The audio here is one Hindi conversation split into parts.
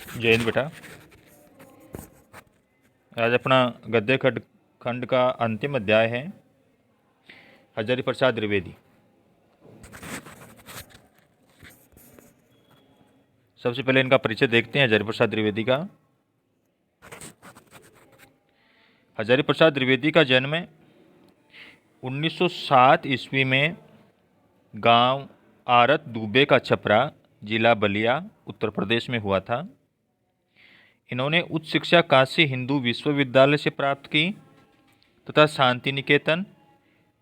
जय हिंद बेटा। आज अपना गद्य खंड का अंतिम अध्याय है हजारी प्रसाद द्विवेदी। सबसे पहले इनका परिचय देखते हैं हजारी प्रसाद द्विवेदी का। हजारी प्रसाद द्विवेदी का जन्म 1907 ईस्वी में गांव आरत दुबे का छपरा, जिला बलिया, उत्तर प्रदेश में हुआ था। इन्होंने उच्च शिक्षा काशी हिंदू विश्वविद्यालय से प्राप्त की तथा शांति निकेतन,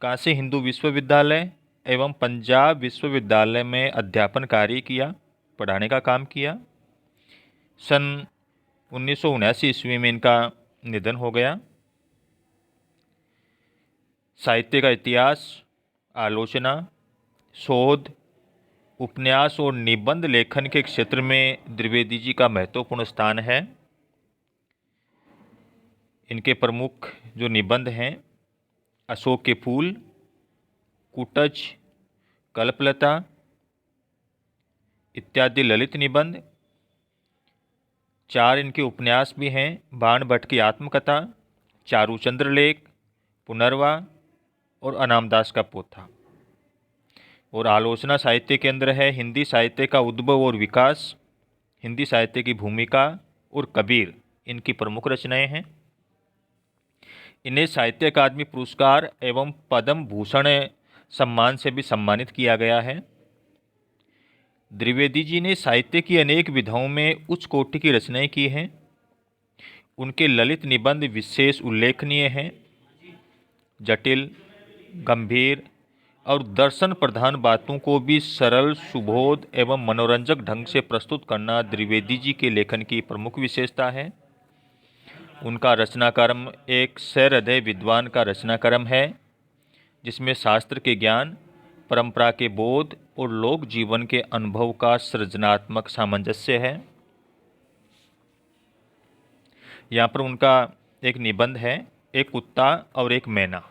काशी हिंदू विश्वविद्यालय एवं पंजाब विश्वविद्यालय में अध्यापन कार्य किया, पढ़ाने का काम किया। सन 1979 ईस्वी में इनका निधन हो गया। साहित्य का इतिहास, आलोचना, शोध, उपन्यास और निबंध लेखन के क्षेत्र में द्विवेदी जी का महत्वपूर्ण स्थान है। इनके प्रमुख जो निबंध हैं अशोक के फूल, कुटज, कल्पलता इत्यादि ललित निबंध। 4 इनके उपन्यास भी हैं, बाण भट्ट की आत्मकथा, चारूचंद्र लेख, पुनर्वा और अनामदास का पोथा। और आलोचना साहित्य के अंदर है हिंदी साहित्य का उद्भव और विकास, हिंदी साहित्य की भूमिका और कबीर इनकी प्रमुख रचनाएं हैं। इन्हें साहित्य अकादमी पुरस्कार एवं पद्म भूषण सम्मान से भी सम्मानित किया गया है। द्विवेदी जी ने साहित्य की अनेक विधाओं में उच्च कोटि की रचनाएं की हैं। उनके ललित निबंध विशेष उल्लेखनीय हैं। जटिल, गंभीर और दर्शन प्रधान बातों को भी सरल, सुबोध एवं मनोरंजक ढंग से प्रस्तुत करना द्विवेदी जी के लेखन की प्रमुख विशेषता है। उनका रचनाक्रम एक सहृदय विद्वान का रचनाक्रम है, जिसमें शास्त्र के ज्ञान, परंपरा के बोध और लोक जीवन के अनुभव का सृजनात्मक सामंजस्य है। यहाँ पर उनका एक निबंध है, एक कुत्ता और एक मैना।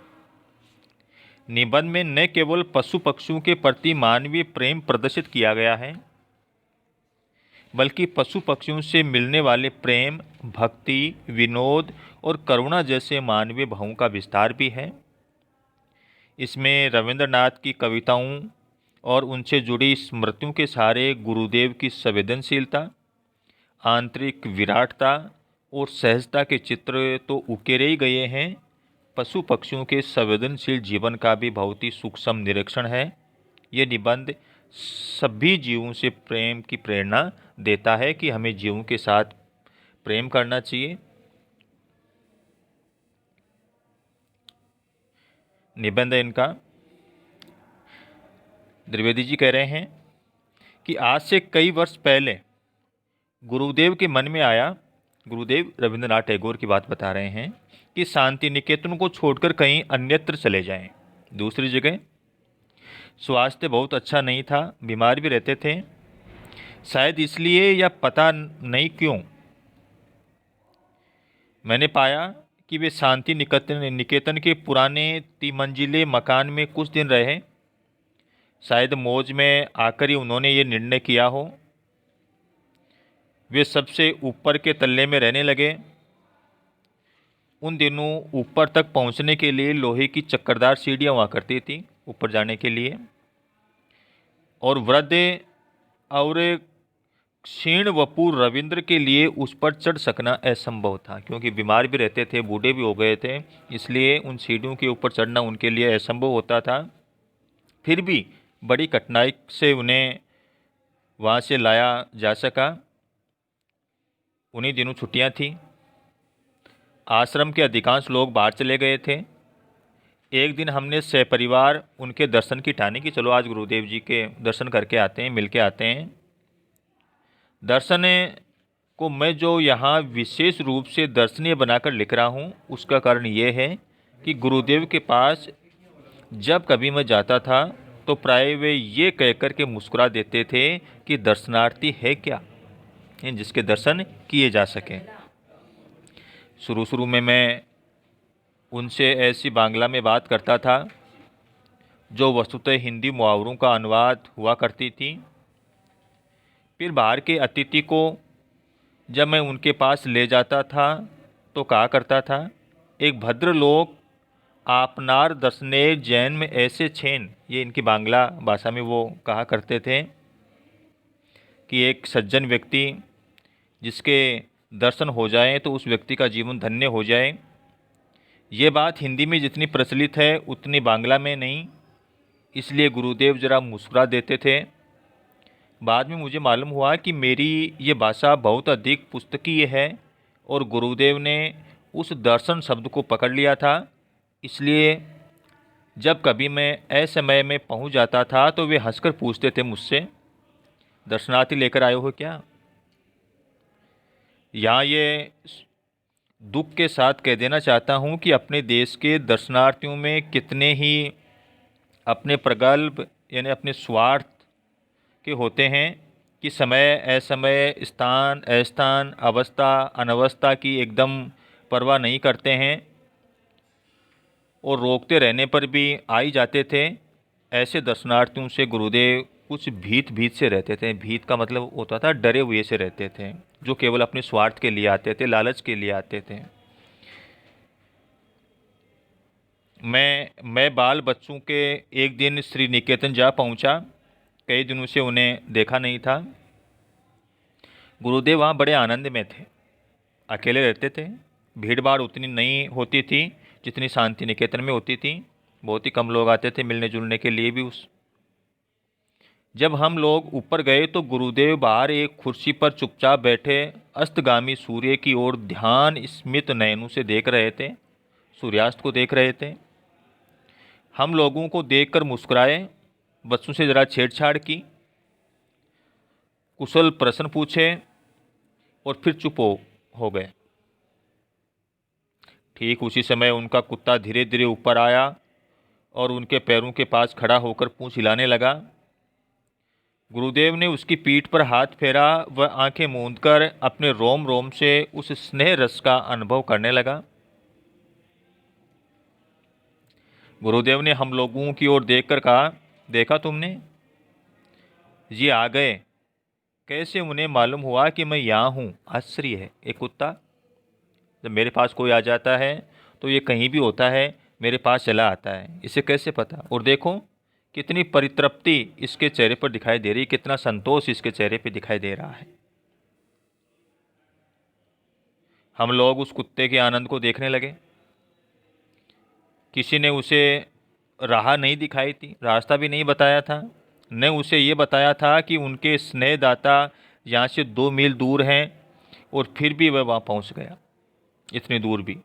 निबंध में न केवल पशु पक्षियों के प्रति मानवीय प्रेम प्रदर्शित किया गया है, बल्कि पशु पक्षियों से मिलने वाले प्रेम, भक्ति, विनोद और करुणा जैसे मानवीय भावों का विस्तार भी है। इसमें रविंद्रनाथ की कविताओं और उनसे जुड़ी स्मृतियों के सहारे गुरुदेव की संवेदनशीलता, आंतरिक विराटता और सहजता के चित्र तो उकेरे ही गए हैं। पशु पक्षियों के संवेदनशील जीवन का भी बहुत ही सूक्ष्म निरीक्षण है। ये निबंध सभी जीवों से प्रेम की प्रेरणा देता है कि हमें जीवों के साथ प्रेम करना चाहिए। निबंध इनका, द्विवेदी जी कह रहे हैं कि आज से कई वर्ष पहले गुरुदेव के मन में आया, गुरुदेव रविंद्रनाथ टैगोर की बात बता रहे हैं, कि शांति निकेतन को छोड़कर कहीं अन्यत्र चले जाएं, दूसरी जगह। स्वास्थ्य बहुत अच्छा नहीं था, बीमार भी रहते थे। शायद इसलिए या पता नहीं क्यों मैंने पाया कि वे शांति निकेतन के पुराने 3 मंजिले मकान में कुछ दिन रहे। शायद मौज में आकर ही उन्होंने ये निर्णय किया हो। वे सबसे ऊपर के तल्ले में रहने लगे। उन दिनों ऊपर तक पहुंचने के लिए लोहे की चक्करदार सीढ़ियाँ हुआ करती थी ऊपर जाने के लिए, और वृद्ध और क्षीण वपुर रविंद्र के लिए उस पर चढ़ सकना असंभव था, क्योंकि बीमार भी रहते थे, बूढ़े भी हो गए थे, इसलिए उन सीढ़ियों के ऊपर चढ़ना उनके लिए असंभव होता था। फिर भी बड़ी कठिनाई से उन्हें वहाँ से लाया जा सका। उन्हीं दिनों छुट्टियाँ थी। आश्रम के अधिकांश लोग बाहर चले गए थे। एक दिन हमने सहपरिवार उनके दर्शन की ठानी कि चलो आज गुरुदेव जी के दर्शन करके आते हैं, मिल के आते हैं। दर्शन को मैं जो यहाँ विशेष रूप से दर्शनीय बनाकर लिख रहा हूँ, उसका कारण ये है कि गुरुदेव के पास जब कभी मैं जाता था तो प्राय वे ये कहकर के मुस्कुरा देते थे कि दर्शनार्थी है क्या, जिसके दर्शन किए जा सकें। शुरू में मैं उनसे ऐसी बांग्ला में बात करता था जो वस्तुतः हिंदी मुहावरों का अनुवाद हुआ करती थी। फिर बाहर के अतिथि को जब मैं उनके पास ले जाता था तो कहा करता था, एक भद्र लोक आपनार दसने जैन में ऐसे छेन। ये इनकी बांग्ला भाषा में वो कहा करते थे कि एक सज्जन व्यक्ति जिसके दर्शन हो जाए तो उस व्यक्ति का जीवन धन्य हो जाए। ये बात हिंदी में जितनी प्रचलित है उतनी बांग्ला में नहीं, इसलिए गुरुदेव जरा मुस्कुरा देते थे। बाद में मुझे मालूम हुआ कि मेरी ये भाषा बहुत अधिक पुस्तकीय है और गुरुदेव ने उस दर्शन शब्द को पकड़ लिया था। इसलिए जब कभी मैं असमय में पहुंच जाता था तो वे हंसकर पूछते थे मुझसे, दर्शनार्थी लेकर आए हो क्या? यहाँ ये दुख के साथ कह देना चाहता हूँ कि अपने देश के दर्शनार्थियों में कितने ही अपने प्रगल्भ यानी अपने स्वार्थ के होते हैं कि समय असमय, स्थान अस्थान, अवस्था अनवस्था की एकदम परवाह नहीं करते हैं और रोकते रहने पर भी आ ही जाते थे। ऐसे दर्शनार्थियों से गुरुदेव कुछ भीत से रहते थे। भीत का मतलब होता था डरे हुए से रहते थे, जो केवल अपने स्वार्थ के लिए आते थे, लालच के लिए आते थे। मैं बाल बच्चों के एक दिन श्री निकेतन जा पहुंचा। कई दिनों से उन्हें देखा नहीं था। गुरुदेव वहाँ बड़े आनंद में थे, अकेले रहते थे। भीड़ भाड़ उतनी नहीं होती थी जितनी शांति निकेतन में होती थी। बहुत ही कम लोग आते थे मिलने जुलने के लिए भी। जब हम लोग ऊपर गए तो गुरुदेव बाहर एक कुर्सी पर चुपचाप बैठे अस्तगामी सूर्य की ओर ध्यान स्मित नयनों से देख रहे थे, सूर्यास्त को देख रहे थे। हम लोगों को देखकर मुस्कुराए, बच्चों से ज़रा छेड़छाड़ की, कुशल प्रश्न पूछे और फिर चुप हो गए। ठीक उसी समय उनका कुत्ता धीरे धीरे ऊपर आया और उनके पैरों के पास खड़ा होकर पूंछ हिलाने लगा। गुरुदेव ने उसकी पीठ पर हाथ फेरा। वह आंखें मूंदकर अपने रोम रोम से उस स्नेह रस का अनुभव करने लगा। गुरुदेव ने हम लोगों की ओर देखकर कहा, देखा तुमने, ये आ गए। कैसे उन्हें मालूम हुआ कि मैं यहाँ हूँ? आश्चर्य है। एक कुत्ता जब मेरे पास कोई आ जाता है तो ये कहीं भी होता है मेरे पास चला आता है, इसे कैसे पता? और देखो कितनी परितृप्ति इसके चेहरे पर दिखाई दे रही, कितना संतोष इसके चेहरे पर दिखाई दे रहा है। हम लोग उस कुत्ते के आनंद को देखने लगे। किसी ने उसे राह नहीं दिखाई थी, रास्ता भी नहीं बताया था, न उसे ये बताया था कि उनके स्नेहदाता यहाँ से 2 मील दूर हैं, और फिर भी वह वहाँ पहुँच गया, इतनी दूर भी।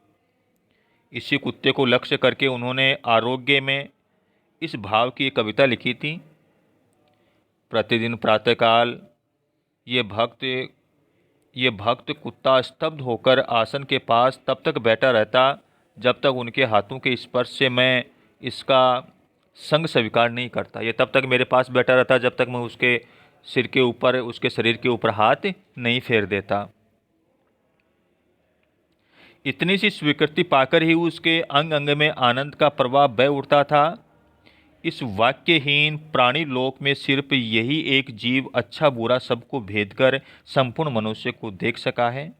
इसी कुत्ते को लक्ष्य करके उन्होंने आरोग्य में इस भाव की एक कविता लिखी थी। प्रतिदिन प्रातःकाल ये भक्त कुत्ता स्तब्ध होकर आसन के पास तब तक बैठा रहता जब तक उनके हाथों के स्पर्श से मैं इसका संग स्वीकार नहीं करता। ये तब तक मेरे पास बैठा रहता जब तक मैं उसके सिर के ऊपर, उसके शरीर के ऊपर हाथ नहीं फेर देता। इतनी सी स्वीकृति पाकर ही उसके अंग अंग में आनंद का प्रवाह बह उठता था। इस वाक्यहीन प्राणी लोक में सिर्फ यही एक जीव अच्छा बुरा सबको भेद कर संपूर्ण मनुष्य को देख सका है,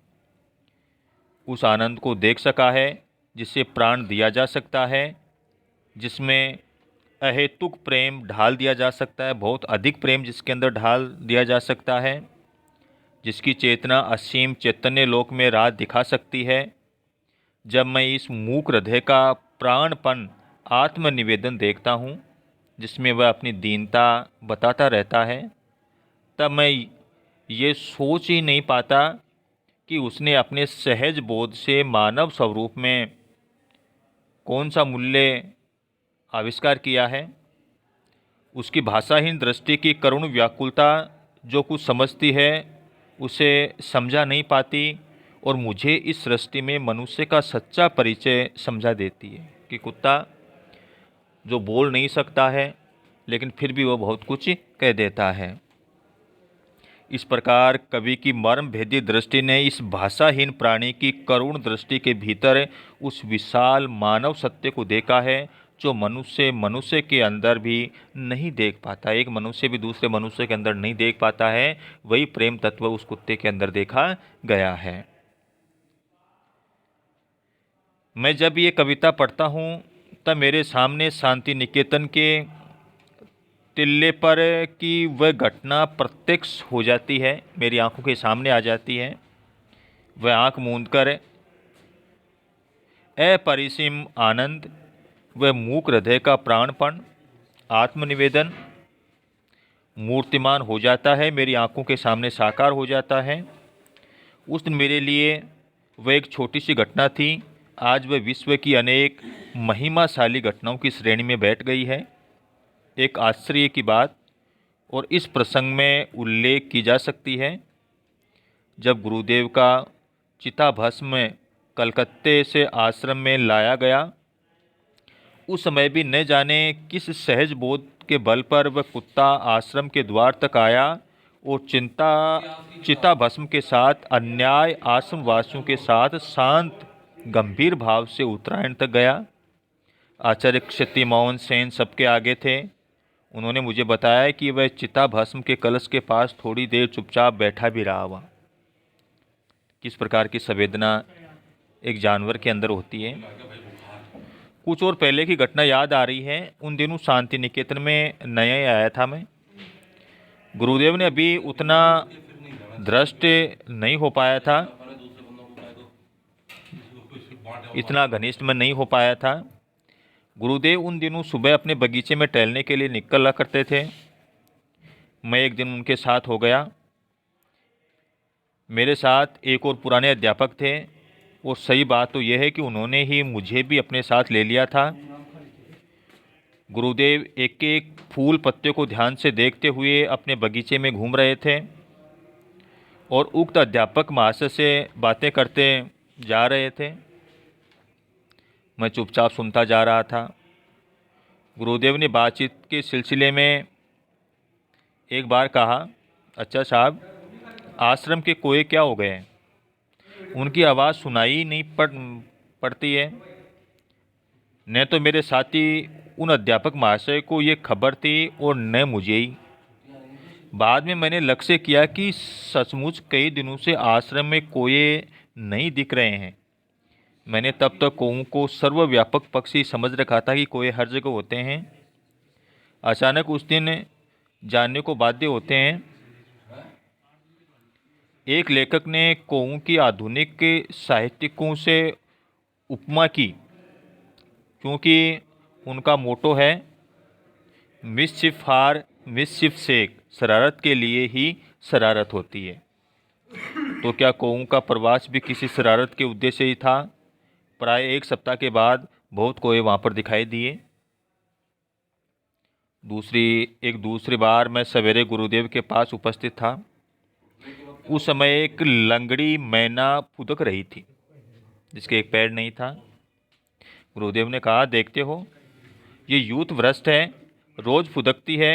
उस आनंद को देख सका है जिसे प्राण दिया जा सकता है, जिसमें अहेतुक प्रेम ढाल दिया जा सकता है, बहुत अधिक प्रेम जिसके अंदर ढाल दिया जा सकता है, जिसकी चेतना असीम चैतन्य लोक में राह दिखा सकती है। जब मैं इस मूक हृदय का प्राणपन आत्मनिवेदन देखता हूँ जिसमें वह अपनी दीनता बताता रहता है, तब मैं ये सोच ही नहीं पाता कि उसने अपने सहज बोध से मानव स्वरूप में कौन सा मूल्य आविष्कार किया है। उसकी भाषाहीन दृष्टि की करुण व्याकुलता जो कुछ समझती है उसे समझा नहीं पाती, और मुझे इस सृष्टि में मनुष्य का सच्चा परिचय समझा देती है कि कुत्ता जो बोल नहीं सकता है लेकिन फिर भी वो बहुत कुछ कह देता है। इस प्रकार कवि की मर्म भेदी दृष्टि ने इस भाषाहीन प्राणी की करुण दृष्टि के भीतर उस विशाल मानव सत्य को देखा है जो मनुष्य मनुष्य के अंदर भी नहीं देख पाता, एक मनुष्य भी दूसरे मनुष्य के अंदर नहीं देख पाता है, वही प्रेम तत्व उस कुत्ते के अंदर देखा गया है। मैं जब ये कविता पढ़ता हूँ तब मेरे सामने शांति निकेतन के टिल्ले पर की वह घटना प्रत्यक्ष हो जाती है, मेरी आंखों के सामने आ जाती है। वह आंख मूंदकर अपरिसीम आनंद, वह मूक हृदय का प्राणपण, आत्मनिवेदन मूर्तिमान हो जाता है, मेरी आंखों के सामने साकार हो जाता है। उस दिन मेरे लिए वह एक छोटी सी घटना थी, आज वह विश्व की अनेक महिमाशाली घटनाओं की श्रेणी में बैठ गई है। एक आश्चर्य की बात और इस प्रसंग में उल्लेख की जा सकती है, जब गुरुदेव का चिताभस्म कलकत्ते से आश्रम में लाया गया, उस समय भी न जाने किस सहज बोध के बल पर वह कुत्ता आश्रम के द्वार तक आया और चिताभस्म के साथ अन्याय आश्रम वासियों के साथ शांत गंभीर भाव से उत्तरायण तक गया। आचार्य क्षति मोहन सेन सबके आगे थे। उन्होंने मुझे बताया कि वह चिताभस्म के कलश के पास थोड़ी देर चुपचाप बैठा भी रहा हुआ। किस प्रकार की संवेदना एक जानवर के अंदर होती है। कुछ और पहले की घटना याद आ रही है। उन दिनों शांति निकेतन में नया ही आया था मैं। गुरुदेव ने अभी उतना दृष्ट नहीं हो पाया था, इतना घनिष्ठ में नहीं हो पाया था। गुरुदेव उन दिनों सुबह अपने बगीचे में टहलने के लिए निकला करते थे। मैं एक दिन उनके साथ हो गया। मेरे साथ एक और पुराने अध्यापक थे और सही बात तो यह है कि उन्होंने ही मुझे भी अपने साथ ले लिया था। गुरुदेव एक एक फूल पत्ते को ध्यान से देखते हुए अपने बगीचे में घूम रहे थे और उक्त अध्यापक महाशय से बातें करते जा रहे थे। मैं चुपचाप सुनता जा रहा था। गुरुदेव ने बातचीत के सिलसिले में एक बार कहा, अच्छा साहब, आश्रम के कोए क्या हो गए? उनकी आवाज़ सुनाई नहीं पड़ती है। न तो मेरे साथी उन अध्यापक महाशय को ये खबर थी और न मुझे ही। बाद में मैंने लक्ष्य किया कि सचमुच कई दिनों से आश्रम में कोए नहीं दिख रहे हैं। मैंने तब तक कौओं को सर्वव्यापक पक्षी समझ रखा था कि कोए हर जगह होते हैं। अचानक उस दिन जानने को बाध्य होते हैं। एक लेखक ने कौओं की आधुनिक साहित्यिकों से उपमा की, क्योंकि उनका मोटो है मिसचिफ फॉर मिसचिफ सेक, शरारत के लिए ही शरारत होती है। तो क्या कौओं का प्रवास भी किसी शरारत के उद्देश्य से ही था? प्राय एक सप्ताह के बाद बहुत कौए वहाँ पर दिखाई दिए। दूसरी बार मैं सवेरे गुरुदेव के पास उपस्थित था। उस समय एक लंगड़ी मैना फुदक रही थी जिसके एक पैर नहीं था। गुरुदेव ने कहा, देखते हो, ये यूथ भ्रष्ट है, रोज़ फुदकती है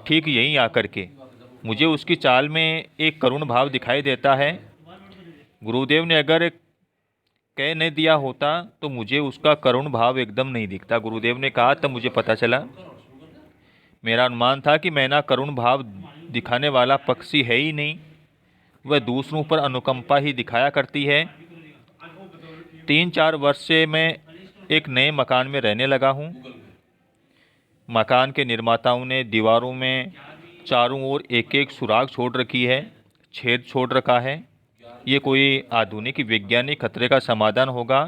ठीक यहीं आकर के। मुझे उसकी चाल में एक करुण भाव दिखाई देता है। गुरुदेव ने अगर कह नहीं दिया होता तो मुझे उसका करुण भाव एकदम नहीं दिखता। गुरुदेव ने कहा तब मुझे पता चला। मेरा अनुमान था कि मैना करुण भाव दिखाने वाला पक्षी है ही नहीं, वह दूसरों पर अनुकंपा ही दिखाया करती है। 3-4 वर्ष से मैं एक नए मकान में रहने लगा हूँ। मकान के निर्माताओं ने दीवारों में चारों ओर एक एक सुराख छोड़ रखी है, छेद छोड़ रखा है। ये कोई आधुनिक वैज्ञानिक खतरे का समाधान होगा।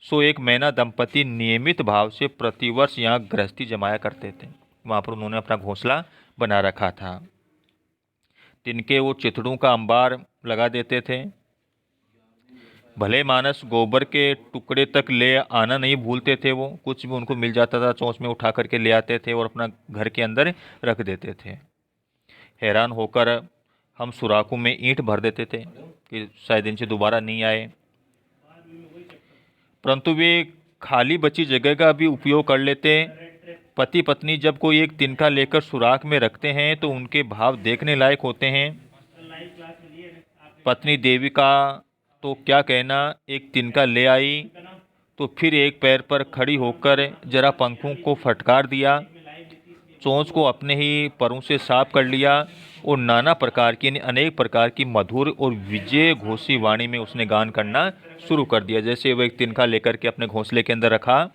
सो एक मैना दंपति नियमित भाव से प्रतिवर्ष यहाँ गृहस्थी जमाया करते थे। वहाँ पर उन्होंने अपना घोंसला बना रखा था। तिनके वो चिथड़ों का अंबार लगा देते थे। भले मानस गोबर के टुकड़े तक ले आना नहीं भूलते थे। वो कुछ भी उनको मिल जाता था चोंच में उठा करके ले आते थे और अपना घर के अंदर रख देते थे। हैरान होकर हम सुराखों में ईंट भर देते थे कि शायद इनसे दोबारा नहीं आए, परंतु वे खाली बची जगह का भी उपयोग कर लेते। पति पत्नी जब कोई एक तिनका लेकर सुराख में रखते हैं तो उनके भाव देखने लायक होते हैं। पत्नी देविका तो क्या कहना, एक तिनका ले आई तो फिर एक पैर पर खड़ी होकर जरा पंखों को फटकार दिया, चोंच को अपने ही परों से साफ कर लिया और नाना प्रकार की यानी अनेक प्रकार की मधुर और विजय घोषी वाणी में उसने गान करना शुरू कर दिया। जैसे वो एक तिनका लेकर के अपने घोंसले के अंदर रखा,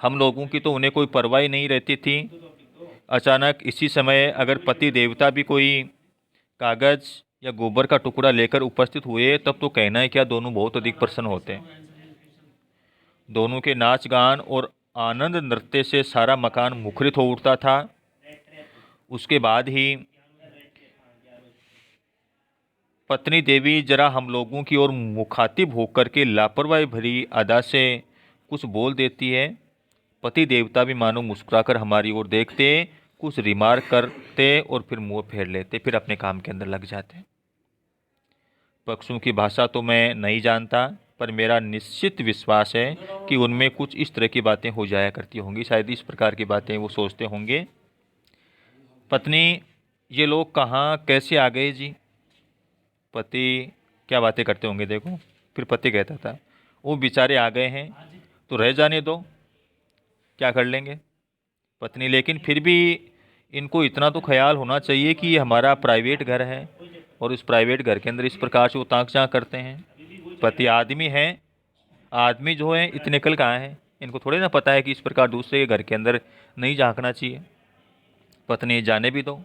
हम लोगों की तो उन्हें कोई परवाह ही नहीं रहती थी। अचानक इसी समय अगर पति देवता भी कोई कागज या गोबर का टुकड़ा लेकर उपस्थित हुए, तब तो कहना है क्या, दोनों बहुत अधिक प्रसन्न होते। दोनों के नाच गान और आनंद नृत्य से सारा मकान मुखरित हो उठता था। उसके बाद ही पत्नी देवी जरा हम लोगों की ओर मुखातिब होकर के लापरवाही भरी अदा से कुछ बोल देती है। पति देवता भी मानो मुस्कुराकर हमारी ओर देखते, कुछ रिमार्क करते और फिर मुंह फेर लेते, फिर अपने काम के अंदर लग जाते। पक्षियों की भाषा तो मैं नहीं जानता, पर मेरा निश्चित विश्वास है कि उनमें कुछ इस तरह की बातें हो जाया करती होंगी। शायद इस प्रकार की बातें वो सोचते होंगे। पत्नी, ये लोग कहाँ कैसे आ गए जी? पति क्या बातें करते होंगे देखो। फिर पति कहता था, वो बेचारे आ गए हैं तो रह जाने दो, क्या कर लेंगे। पत्नी, लेकिन फिर भी इनको इतना तो ख्याल होना चाहिए कि ये हमारा प्राइवेट घर है और इस प्राइवेट घर के अंदर इस प्रकार से वो ताक झांक करते हैं। पति, आदमी है, आदमी जो है इतने कल कहाँ हैं, इनको थोड़े ना पता है कि इस प्रकार दूसरे के घर के अंदर नहीं झांकना चाहिए। पत्नी, जाने भी दो।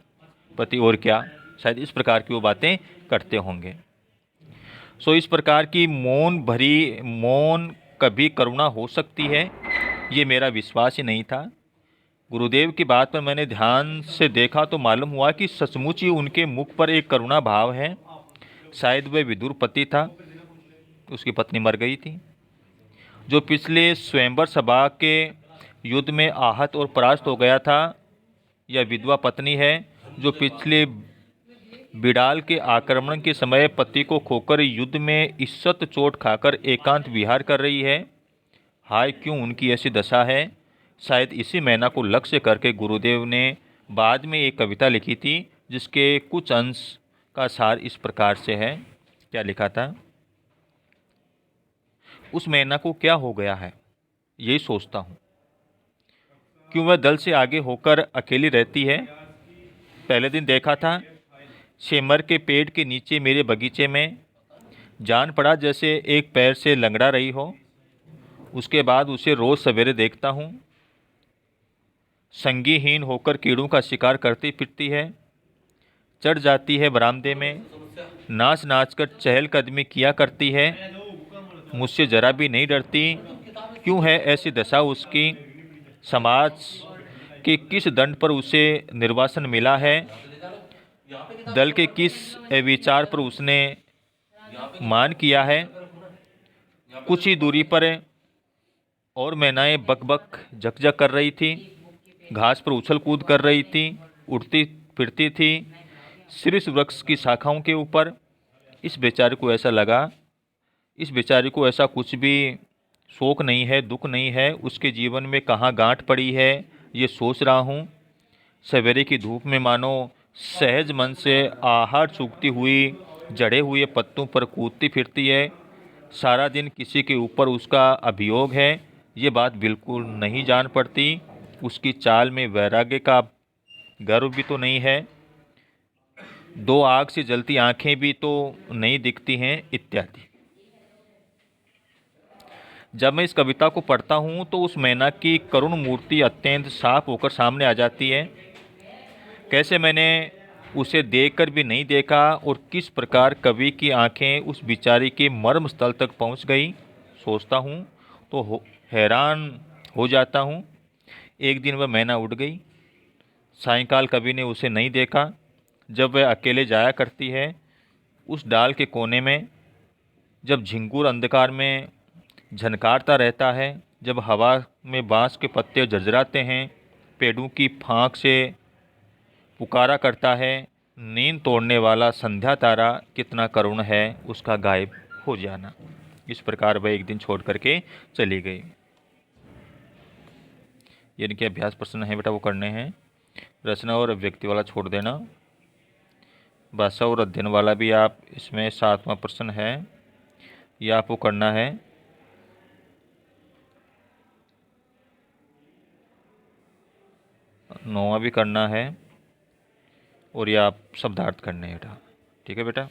पति, और क्या, शायद इस प्रकार की वो बातें करते होंगे। सो इस प्रकार की मौन कभी करुणा हो सकती है, ये मेरा विश्वास ही नहीं था। गुरुदेव की बात पर मैंने ध्यान से देखा तो मालूम हुआ कि सचमुच ही उनके मुख पर एक करुणा भाव है। शायद वह विदुर पति था, उसकी पत्नी मर गई थी, जो पिछले स्वयंवर सभा के युद्ध में आहत और परास्त हो गया था। यह विधवा पत्नी है जो पिछले बिडाल के आक्रमण के समय पति को खोकर युद्ध में इज्जत चोट खाकर एकांत विहार कर रही है। हाय, क्यों उनकी ऐसी दशा है। शायद इसी मैना को लक्ष्य करके गुरुदेव ने बाद में एक कविता लिखी थी, जिसके कुछ अंश का सार इस प्रकार से है। क्या लिखा था? उस मैना को क्या हो गया है, यही सोचता हूँ। क्यों वह दल से आगे होकर अकेली रहती है। पहले दिन देखा था, सेमर के पेड़ के नीचे मेरे बगीचे में जान पड़ा जैसे एक पैर से लंगड़ा रही हो। उसके बाद उसे रोज़ सवेरे देखता हूँ, संगीहीन होकर कीड़ों का शिकार करती फिरती है, चढ़ जाती है बरामदे में, नाच नाच कर चहलकदमी किया करती है, मुझसे जरा भी नहीं डरती। क्यों है ऐसी दशा उसकी? समाज के किस दंड पर उसे निर्वासन मिला है? दल के किस विचार पर उसने मान किया है? कुछ ही दूरी पर और मैनाएं बक झकझक कर रही थी, घास पर उछल कूद कर रही थी, उड़ती फिरती थी शीर्ष वृक्ष की शाखाओं के ऊपर। इस बेचारे को ऐसा लगा, इस बेचारे को ऐसा कुछ भी शोक नहीं है, दुख नहीं है, उसके जीवन में कहाँ गांठ पड़ी है, ये सोच रहा हूँ। सवेरे की धूप में मानो सहज मन से आहट चूकती हुई जड़े हुए पत्तों पर कूदती फिरती है। सारा दिन किसी के ऊपर उसका अभियोग है, ये बात बिल्कुल नहीं जान पड़ती। उसकी चाल में वैराग्य का गर्व भी तो नहीं है, दो आग से जलती आंखें भी तो नहीं दिखती हैं, इत्यादि। जब मैं इस कविता को पढ़ता हूँ तो उस मैना की करुण मूर्ति अत्यंत साफ होकर सामने आ जाती है। कैसे मैंने उसे देखकर भी नहीं देखा और किस प्रकार कवि की आंखें उस बिचारी के मर्म स्थल तक पहुँच गई, सोचता हूँ तो हैरान हो जाता हूँ। एक दिन वह मैना उड़ गई। सायंकाल कवि ने उसे नहीं देखा। जब वह अकेले जाया करती है उस डाल के कोने में, जब झिंगुर अंधकार में झनकारता रहता है, जब हवा में बांस के पत्ते झरझराते हैं, पेड़ों की फांक से पुकारा करता है, नींद तोड़ने वाला संध्या तारा कितना करुण है उसका गायब हो जाना। इस प्रकार वह एक दिन छोड़ करके चली गई। ये इनके अभ्यास प्रश्न है बेटा, वो करने हैं। रचना और अभिव्यक्ति वाला छोड़ देना। भाषा और अध्ययन वाला भी आप इसमें 7वां प्रश्न है, यह आपको करना है। 9वां भी करना है और ये आप शब्दार्थ करने हैं बेटा। ठीक है बेटा।